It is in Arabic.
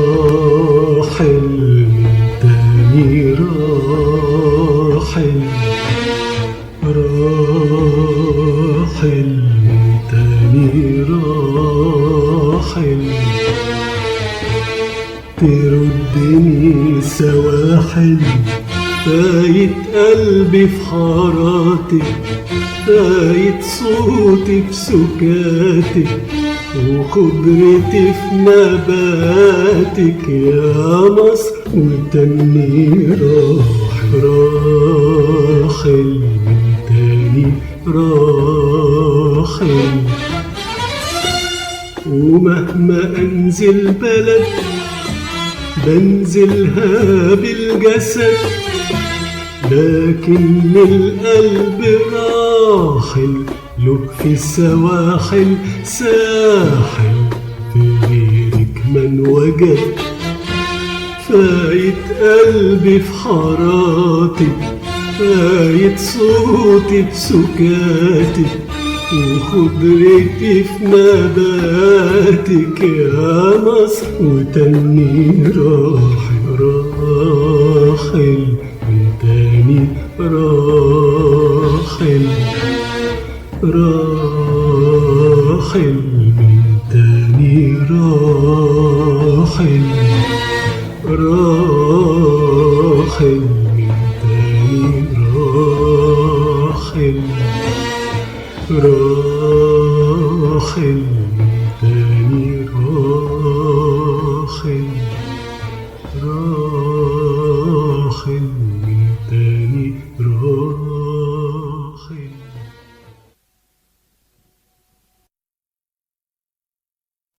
راحل تاني راحل، راحل تاني راحل، تردني سواحل، فايت قلبي في حاراتك، فايت صوتي في سكاتك، وخضرتي في نباتك يا مصر، وتاني راحل تاني راحل. ومهما أنزل بلد بنزلها بالجسد، لكن القلب راحل له في السواحل ساحل، في غيرك من وجد. فايت قلبي في حاراتك، فايت صوتي في سكاتك، وخضرتي في نباتك يا مصر، وتاني راحل تاني راحل، راحل تاني راحل، راحل تاني راحل، راحل.